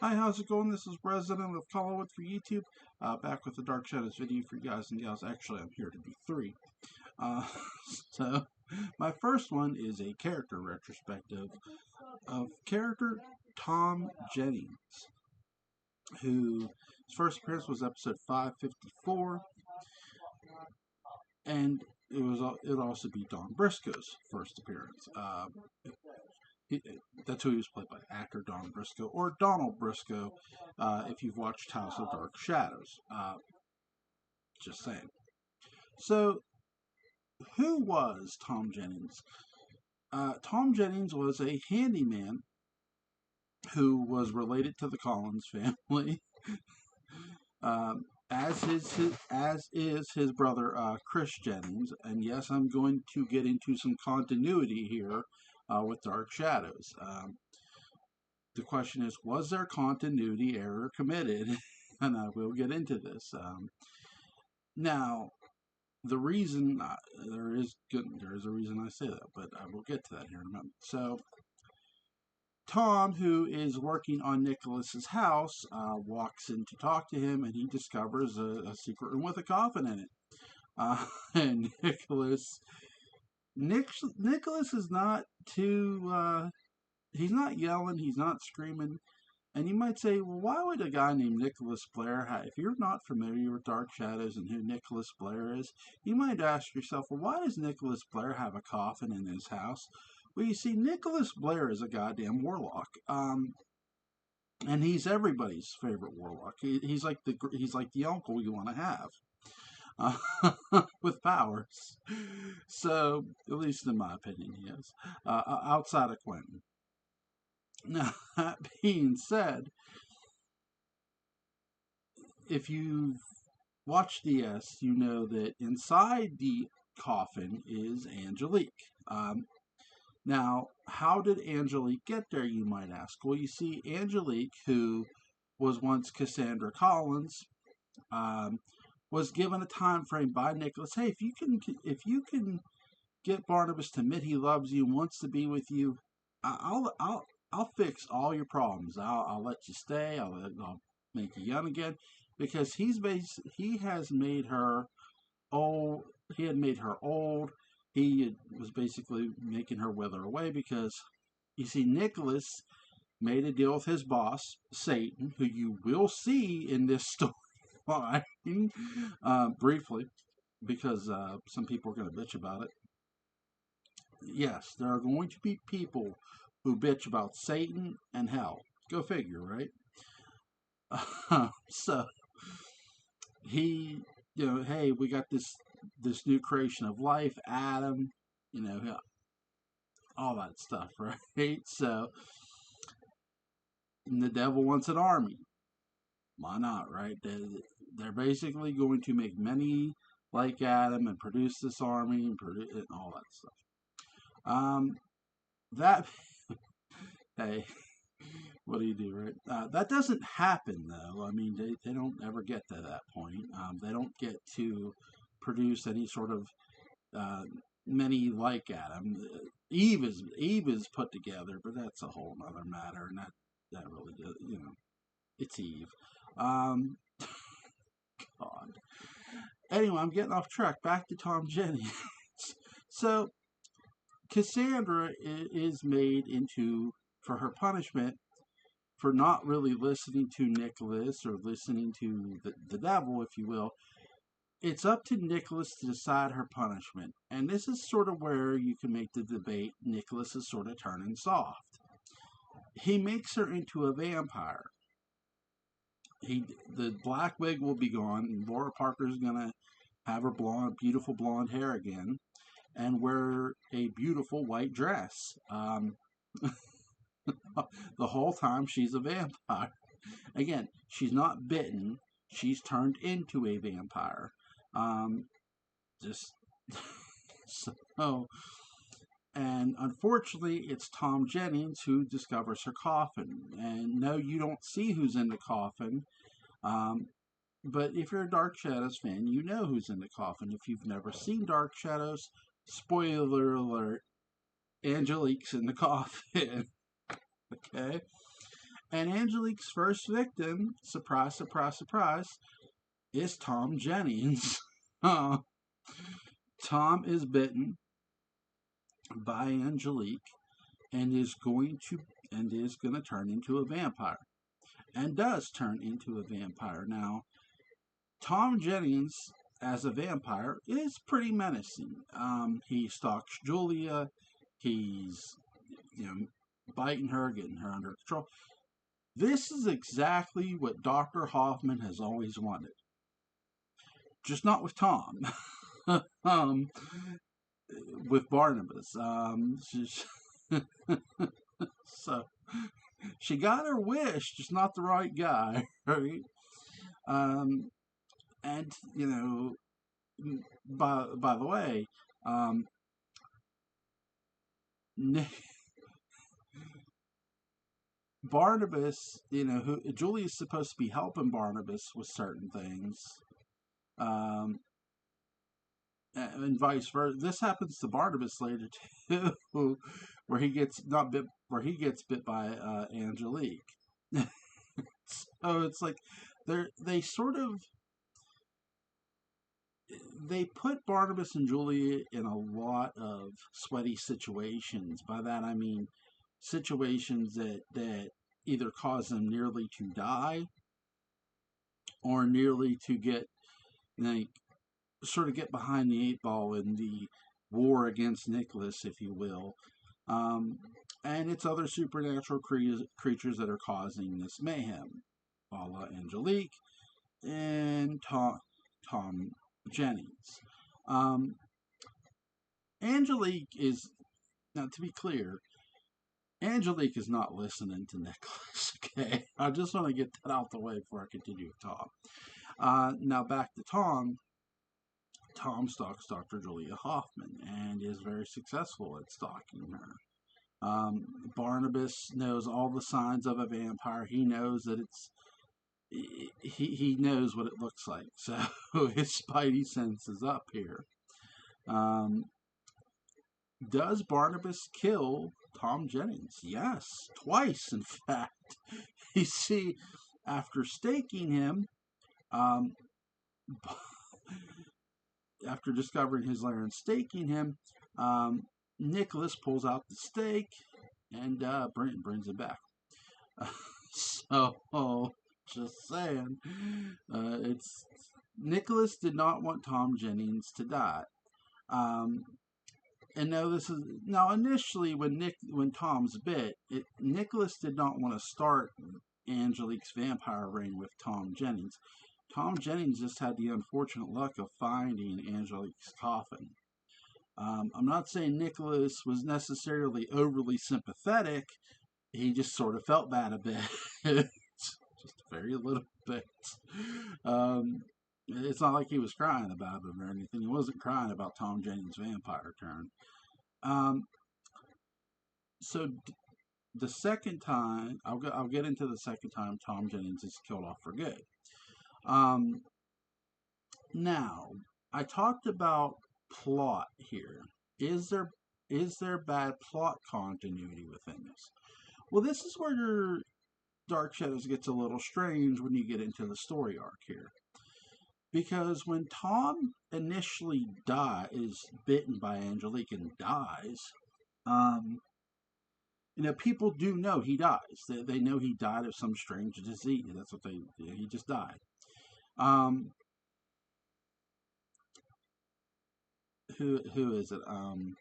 Hi, how's it going? This is Resident of Collinwood for YouTube. Back with the Dark Shadows video for you guys and gals. Actually, I'm here to do three. Uh, so, my first one is a character retrospective of character Tom Jennings, whose first appearance was episode 554, and it'd also be Don Briscoe's first appearance. That's who he was played by, actor Don Briscoe, or Donald Briscoe, if you've watched House of Dark Shadows. Just saying. So, who was Tom Jennings? Tom Jennings was a handyman who was related to the Collins family, as is his brother Chris Jennings. And yes, I'm going to get into some continuity here with Dark Shadows. The question is, was there continuity error committed? And I will get into this. Now, the reason there is a reason I say that, but I will get to that here in a moment. So, Tom, who is working on Nicholas's house, walks in to talk to him, and he discovers a secret room with a coffin in it. And Nicholas is not too. He's not yelling. He's not screaming. And you might say, well, why would a guy named Nicholas Blair if you're not familiar with Dark Shadows and who Nicholas Blair is, you might ask yourself, well, why does Nicholas Blair have a coffin in his house? Well, you see, Nicholas Blair is a goddamn warlock. And he's everybody's favorite warlock. He's like the uncle you want to have. With powers. So, at least in my opinion, he is. Outside of Quentin. Now, that being said, if you've watched DS, you know that inside the coffin is Angelique. Now, how did Angelique get there, you might ask? Well, you see, Angelique, who was once Cassandra Collins, was given a time frame by Nicholas. Hey, if you can get Barnabas to admit he loves you and wants to be with you, I'll fix all your problems. I'll let you stay. I'll make you young again, because he has made her old. He had made her old. He was basically making her wither away, because you see, Nicholas made a deal with his boss Satan, who you will see in this storyline briefly, because some people are going to bitch about it. Yes, there are going to be people who bitch about Satan and hell. Go figure, right? So he, hey, we got this new creation of life, Adam, all that stuff, right? So, and the devil wants an army. Why not, right? They're basically going to make many like Adam and produce this army and all that stuff. That hey, what do you do, right? That doesn't happen, though. I mean, they don't ever get to that point. They don't get to produce any sort of many like Adam. Eve is put together, but that's a whole other matter, and that really does, it's Eve. God. Anyway, I'm getting off track. Back to Tom Jennings. So, Cassandra is made into, for her punishment, for not really listening to Nicholas or listening to the devil, if you will. It's up to Nicholas to decide her punishment. And this is sort of where you can make the debate. Nicholas is sort of turning soft. He makes her into a vampire. The black wig will be gone, and Laura Parker's going to have her beautiful blonde hair again, and wear a beautiful white dress. The whole time she's a vampire. Again, she's not bitten. She's turned into a vampire. So, and unfortunately, it's Tom Jennings who discovers her coffin. And no, you don't see who's in the coffin. But if you're a Dark Shadows fan, you know who's in the coffin. If you've never seen Dark Shadows, spoiler alert, Angelique's in the coffin. Okay? And Angelique's first victim, surprise, surprise, surprise, is Tom Jennings. Uh, Tom is bitten by Angelique and is going to turn into a vampire, and does turn into a vampire. Now, Tom Jennings as a vampire is pretty menacing. He stalks Julia. He's, you know, biting her, getting her under control. This is exactly what Dr. Hoffman has always wanted, just not with Tom. um, with Barnabas. So she got her wish, just not the right guy, right? Um, and by the way, um, Barnabas, who Julia's supposed to be helping Barnabas with certain things, um, and vice versa. This happens to Barnabas later too, where he gets not bit, where he gets bit by Angelique. So it's like they sort of they put Barnabas and Julia in a lot of sweaty situations. By that I mean situations that either cause them nearly to die or nearly to get, like, sort of get behind the eight ball in the war against Nicholas, if you will. Um, and it's other supernatural creatures that are causing this mayhem, a la Angelique and Tom Jennings. Um, Angelique is, now to be clear, Angelique is not listening to Nicholas, okay? I just want to get that out the way before I continue to talk. Now back to Tom. Tom stalks Dr. Julia Hoffman and is very successful at stalking her. Barnabas knows all the signs of a vampire. He knows that he knows what it looks like. So his spidey sense is up here. Does Barnabas kill Tom Jennings? Yes, twice, in fact. You see, after staking him, um, after discovering his lair and staking him, Nicholas pulls out the stake and brings it back. So, just saying, it's Nicholas did not want Tom Jennings to die. And now initially when Tom's bit, Nicholas did not want to start Angelique's vampire reign with Tom Jennings. Tom Jennings just had the unfortunate luck of finding Angelique's coffin. I'm not saying Nicholas was necessarily overly sympathetic. He just sort of felt bad a bit. Just a very little bit. It's not like he was crying about him or anything. He wasn't crying about Tom Jennings' vampire turn. So the second time, I'll get into the second time Tom Jennings is killed off for good. Now, I talked about plot here. Is there bad plot continuity within this? Well, this is where your Dark Shadows gets a little strange when you get into the story arc here. Because when Tom initially is bitten by Angelique and dies, people do know he dies. They know he died of some strange disease. That's what he just died. Who is it? Who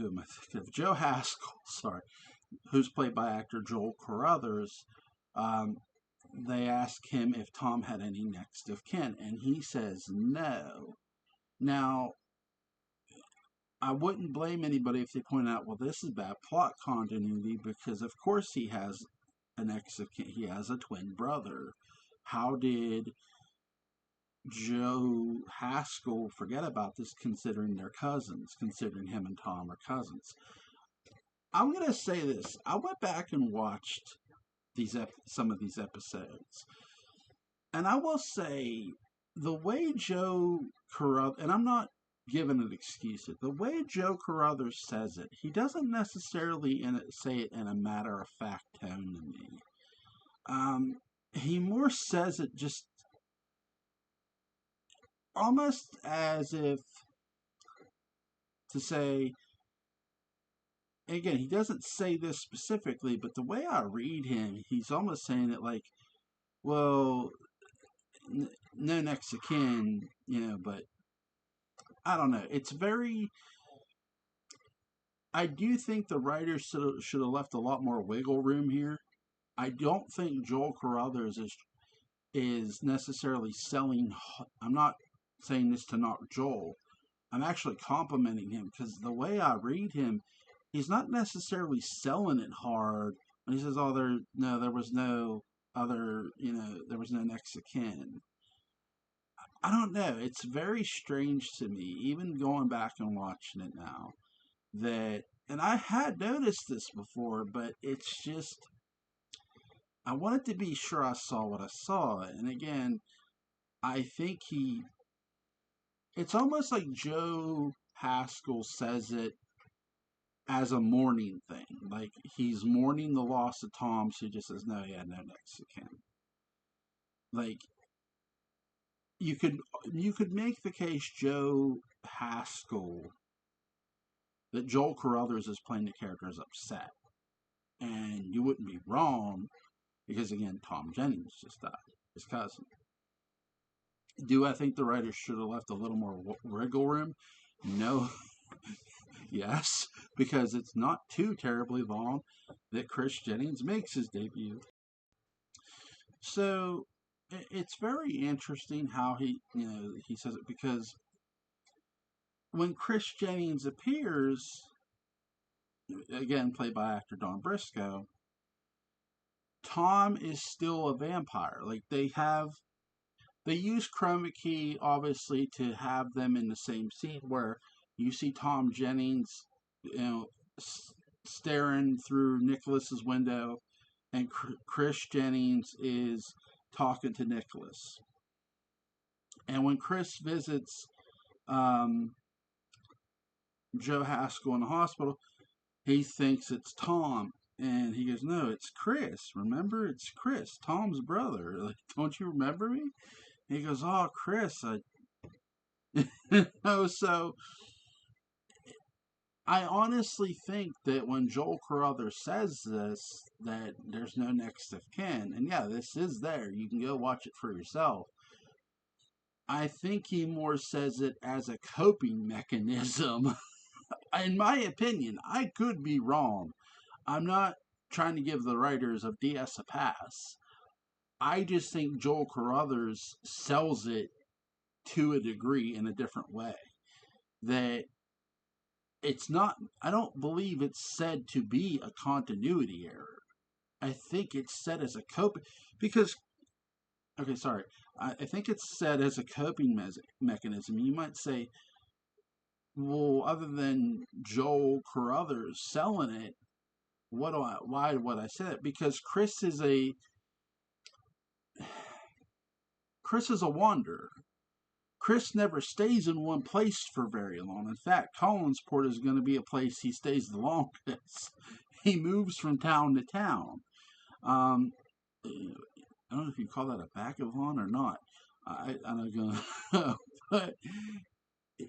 am I thinking of? Joe Haskell, sorry, who's played by actor Joel Carruthers. They ask him if Tom had any next of kin, and he says no. Now, I wouldn't blame anybody if they point out, well, this is bad plot continuity, because of course he has an next of kin. He has a twin brother. How did Joe Haskell forget about this, considering they're cousins, considering him and Tom are cousins? I'm going to say this. I went back and watched some of these episodes, and I will say the way Joe Carruthers, and I'm not giving an excuse. The way Joe Carruthers says it, he doesn't necessarily say it in a matter of fact tone to me. He more says it just almost as if to say, again, he doesn't say this specifically, but the way I read him, he's almost saying it like, well, no next of kin, but I don't know. It's very. I do think the writers should have left a lot more wiggle room here. I don't think Joel Carruthers is necessarily selling. I'm not saying this to knock Joel. I'm actually complimenting him because the way I read him, he's not necessarily selling it hard when he says, "Oh, there was no other, there was no next of kin." I don't know. It's very strange to me, even going back and watching it now, and I had noticed this before, but it's just, I wanted to be sure I saw what I saw. And again, I think it's almost like Joe Haskell says it as a mourning thing. Like he's mourning the loss of Tom, so he just says, no, yeah, no next of kin. Like, you could make the case Joe Haskell that Joel Carruthers is playing the character as upset. And you wouldn't be wrong because, again, Tom Jennings just died, his cousin. Do I think the writers should have left a little more wiggle room? No. Yes, because it's not too terribly long that Chris Jennings makes his debut. So it's very interesting how he says it, because when Chris Jennings appears, again played by actor Don Briscoe, Tom is still a vampire. Like they use chroma key obviously to have them in the same scene where you see Tom Jennings, staring through Nicholas's window, and Chris Jennings is talking to Nicholas. And when Chris visits Joe Haskell in the hospital, he thinks it's Tom. And he goes, no, it's Chris. Remember, it's Chris, Tom's brother. Like, don't you remember me? And he goes, oh, Chris. So I honestly think that when Joel Carruthers says this, that there's no next of kin, and yeah, this is there. You can go watch it for yourself. I think he more says it as a coping mechanism. In my opinion, I could be wrong. I'm not trying to give the writers of DS a pass. I just think Joel Carruthers sells it to a degree in a different way. That it's not, I don't believe it's said to be a continuity error. I think it's said as a coping, because, okay, sorry. I think it's said as a coping mechanism. You might say, well, other than Joel Carruthers selling it, why would I say that? Because Chris is a wanderer. Chris never stays in one place for very long. In fact, Collinsport is going to be a place he stays the longest. He moves from town to town. I don't know if you call that a vagabond or not. I'm not going to. But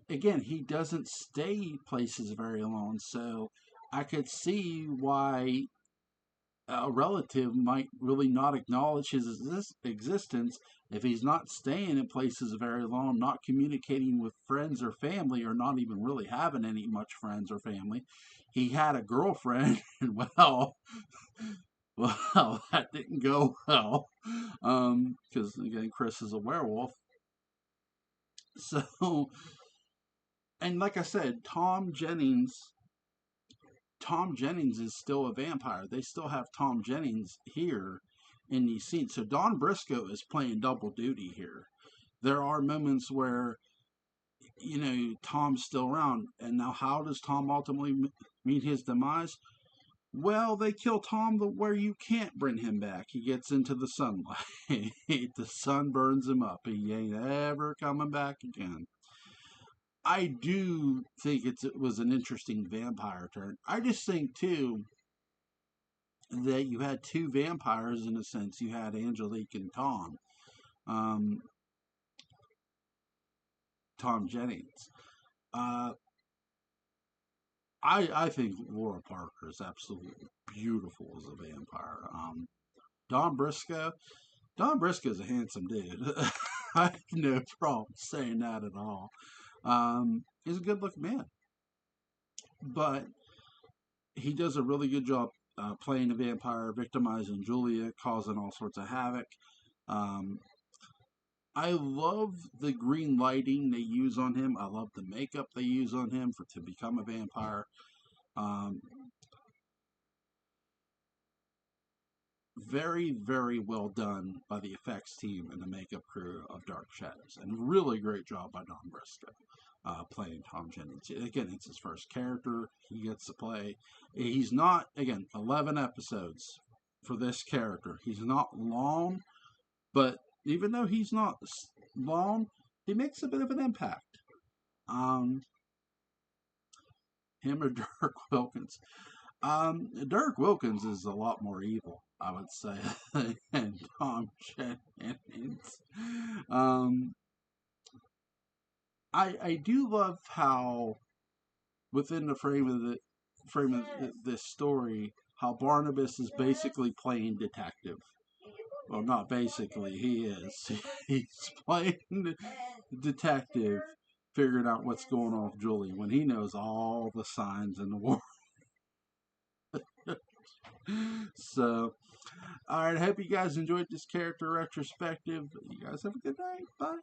again, he doesn't stay places very long. So I could see why a relative might really not acknowledge his existence if he's not staying in places very long, not communicating with friends or family, or not even really having any much friends or family. He had a girlfriend, and well, that didn't go well, because again, Chris is a werewolf. So, and like I said, Tom Jennings is still a vampire. They still have Tom Jennings here in these scenes. So Don Briscoe is playing double duty here. There are moments where, Tom's still around. And now how does Tom ultimately meet his demise? Well, they kill Tom where you can't bring him back. He gets into the sunlight. The sun burns him up. He ain't ever coming back again. I do think it was an interesting vampire turn. I just think too that you had two vampires in a sense. You had Angelique and Tom, um, Tom Jennings. Uh, I think Laura Parker is absolutely beautiful as a vampire. Don Briscoe, Don Briscoe is a handsome dude. I have no problem saying that at all. He's a good looking man, but he does a really good job playing a vampire, victimizing Julia, causing all sorts of havoc. Um, I love the green lighting they use on him. I love the makeup they use on him for to become a vampire. Um, very, very well done by the effects team and the makeup crew of Dark Shadows, and really great job by Don Briscoe playing Tom Jennings. Again, it's his first character he gets to play. He's not, again, 11 episodes for this character. He's not long, but even though he's not long, he makes a bit of an impact. Um, him or Dirk Wilkins. Dirk Wilkins is a lot more evil, I would say, than Tom Jennings. Um, I do love how within the frame of this story, how Barnabas is basically playing detective. Well, not basically, he is. He's playing detective, figuring out what's going on with Julie when he knows all the signs in the world. So, all right. I hope you guys enjoyed this character retrospective. You guys have a good night. Bye.